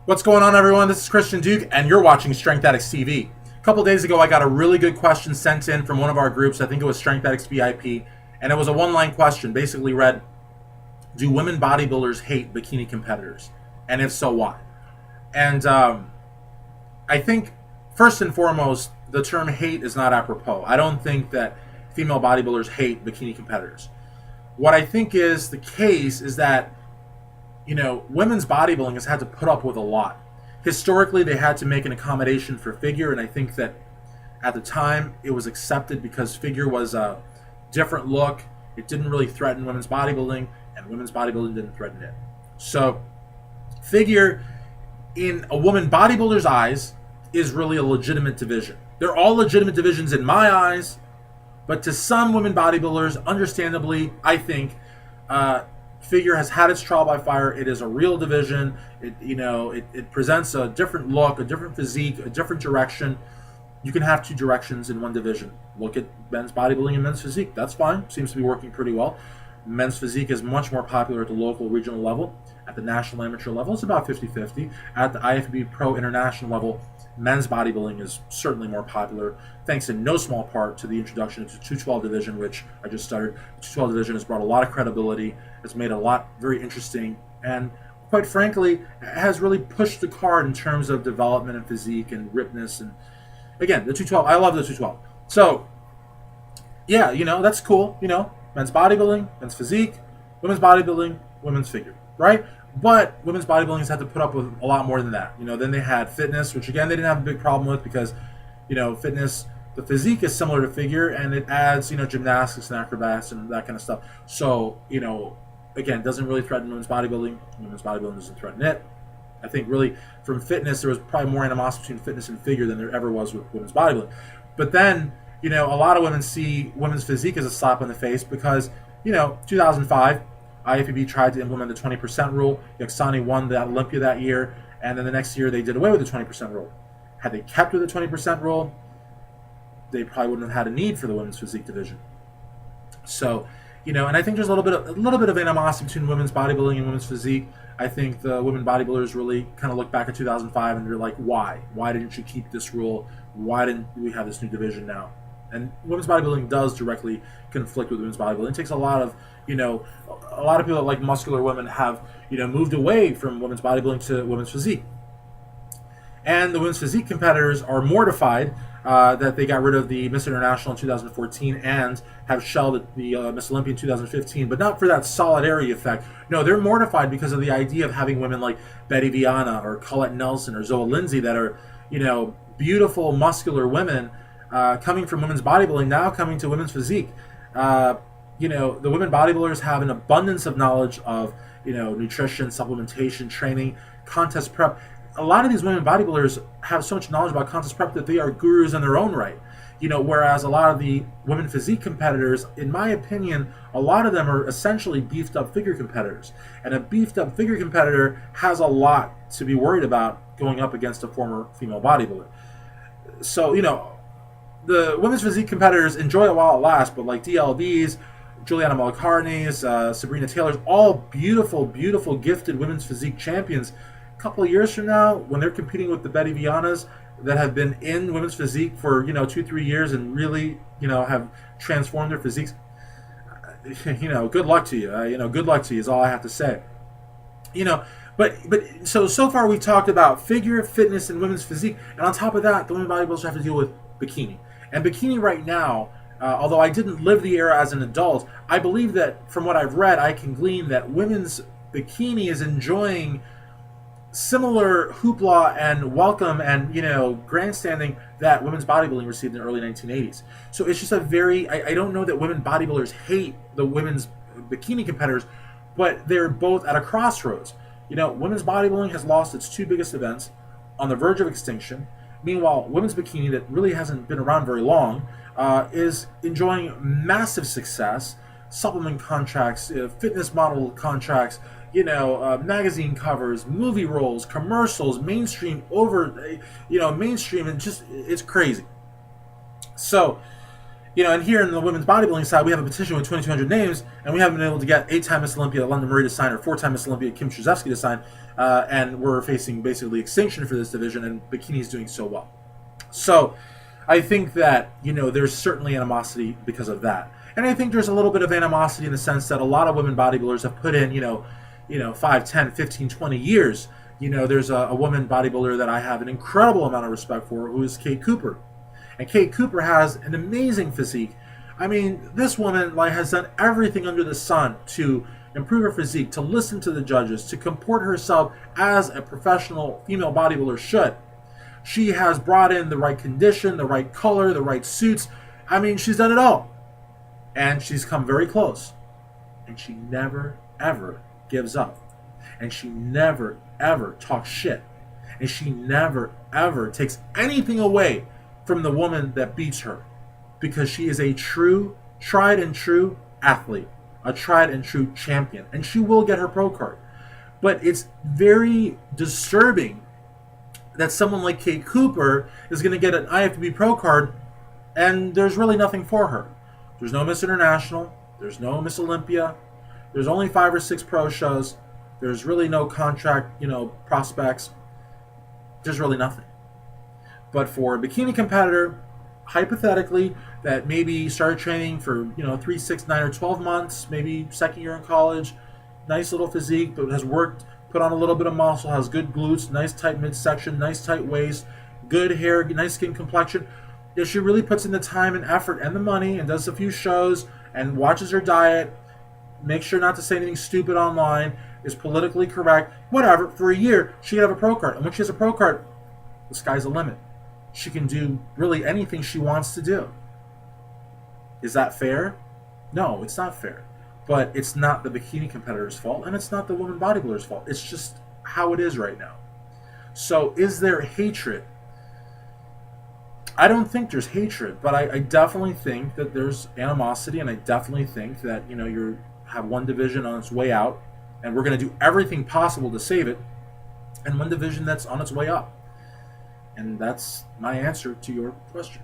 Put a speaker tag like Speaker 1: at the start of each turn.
Speaker 1: What's going on, everyone? This is Christian Duke, and you're watching Strength Addicts TV. A couple days ago, I got a really good question sent in from one of our groups. I think it was Strength Addicts VIP, and it was a one-line question. Basically read, do women bodybuilders hate bikini competitors? And if so, why? And I think, first and foremost, the term hate is not apropos. I don't think that female bodybuilders hate bikini competitors. What I think is the case is that women's bodybuilding has had to put up with a lot. Historically, they had to make an accommodation for figure, and I think that at the time it was accepted because figure was a different look. It didn't really threaten women's bodybuilding, and women's bodybuilding didn't threaten it. So, figure, in a woman bodybuilder's eyes, is really a legitimate division. They're all legitimate divisions in my eyes, but to some women bodybuilders, understandably, I think, figure has had its trial by fire. It is a real division. It presents a different look, a different physique, a different direction. You can have two directions in one division. Look at men's bodybuilding and men's physique. That's fine. Seems to be working pretty well. Men's physique is much more popular at the local, regional level. At the national amateur level, it's about 50-50. At the IFBB Pro International level, men's bodybuilding is certainly more popular, thanks in no small part to the introduction of the 212 division, which I just started. The 212 division has brought a lot of credibility. It's made a lot very interesting, and quite frankly, has really pushed the card in terms of development and physique and ripness. And again, the 212, I love the 212. So, yeah, that's cool. Men's bodybuilding, men's physique, women's bodybuilding, women's figure, right? But women's bodybuilding has had to put up with a lot more than that. Then they had fitness, which again, they didn't have a big problem with because, fitness, the physique is similar to figure, and it adds, gymnastics and acrobats and that kind of stuff. So, again, it doesn't really threaten women's bodybuilding. Women's bodybuilding doesn't threaten it. I think really from fitness, there was probably more animosity between fitness and figure than there ever was with women's bodybuilding. But then, a lot of women see women's physique as a slap in the face because, 2005, IFBB tried to implement the 20% rule. Yaksani won the Olympia that year, and then the next year they did away with the 20% rule. Had they kept with the 20% rule, they probably wouldn't have had a need for the women's physique division. So, and I think there's a little bit of animosity between women's bodybuilding and women's physique. I think the women bodybuilders really kind of look back at 2005 and they're like, why? Why didn't you keep this rule? Why didn't we have this new division now? And women's bodybuilding does directly conflict with women's bodybuilding. It takes a lot of people that like muscular women have, moved away from women's bodybuilding to women's physique. And the women's physique competitors are mortified that they got rid of the Miss International in 2014 and have shelved the Miss Olympia in 2015, but not for that solidarity effect. No, they're mortified because of the idea of having women like Betty Viana or Colette Nelson or Zoe Lindsay that are, beautiful, muscular women coming from women's bodybuilding, now coming to women's physique. The women bodybuilders have an abundance of knowledge of, nutrition, supplementation, training, contest prep. A lot of these women bodybuilders have so much knowledge about contest prep that they are gurus in their own right. Whereas a lot of the women physique competitors, in my opinion, a lot of them are essentially beefed up figure competitors. And a beefed up figure competitor has a lot to be worried about going up against a former female bodybuilder. So, the women's physique competitors enjoy it while it lasts, but like DLBs, Juliana Malacarnes, Sabrina Taylor's, all beautiful, beautiful, gifted women's physique champions. A couple of years from now, when they're competing with the Betty Vianas that have been in women's physique for 2-3 years and really have transformed their physiques, good luck to you. Good luck to you is all I have to say. But so far we talked about figure, fitness, and women's physique, and on top of that, the women bodybuilders have to deal with bikini. And bikini right now, although I didn't live the era as an adult, I believe that from what I've read, I can glean that women's bikini is enjoying similar hoopla and welcome and grandstanding that women's bodybuilding received in the early 1980s. So it's just I don't know that women bodybuilders hate the women's bikini competitors, but they're both at a crossroads. Women's bodybuilding has lost its two biggest events, on the verge of extinction. Meanwhile, women's bikini, that really hasn't been around very long, is enjoying massive success. Supplement contracts, fitness model contracts, magazine covers, movie roles, commercials, mainstream, mainstream, and just, it's crazy. So, And here in the women's bodybuilding side, we have a petition with 2,200 names, and we haven't been able to get 8-time Miss Olympia London Marie to sign, or 4-time Miss Olympia Kim Trzewski to sign, and we're facing basically extinction for this division, and Bikini is doing so well. So I think that, there's certainly animosity because of that. And I think there's a little bit of animosity in the sense that a lot of women bodybuilders have put in, 5, 10, 15, 20 years. There's a woman bodybuilder that I have an incredible amount of respect for, who is Kate Cooper. And Kate Cooper has an amazing physique. I mean, this woman has done everything under the sun to improve her physique, to listen to the judges, to comport herself as a professional female bodybuilder should. She has brought in the right condition, the right color, the right suits. I mean, she's done it all. And she's come very close. And she never, ever gives up. And she never, ever talks shit. And she never, ever takes anything away from the woman that beats her, because she is a tried and true athlete, a tried and true champion, and she will get her pro card. But it's very disturbing that someone like Kate Cooper is going to get an IFBB pro card, and there's really nothing for her. There's no Miss International, there's no Miss Olympia, there's only 5 or 6 pro shows, there's really no contract, prospects, there's really nothing. But for a bikini competitor, hypothetically, that maybe started training for 3, 6, 9, or 12 months, maybe second year in college, nice little physique, but has worked, put on a little bit of muscle, has good glutes, nice tight midsection, nice tight waist, good hair, nice skin complexion. If she really puts in the time and effort and the money and does a few shows and watches her diet, makes sure not to say anything stupid online, is politically correct, whatever, for a year, she can have a pro card. And when she has a pro card, the sky's the limit. She can do really anything she wants to do. Is that fair? No, it's not fair. But it's not the bikini competitor's fault, and it's not the woman bodybuilder's fault. It's just how it is right now. So is there hatred? I don't think there's hatred, but I definitely think that there's animosity, and I definitely think that you have one division on its way out, and we're going to do everything possible to save it, and one division that's on its way up. And that's my answer to your question.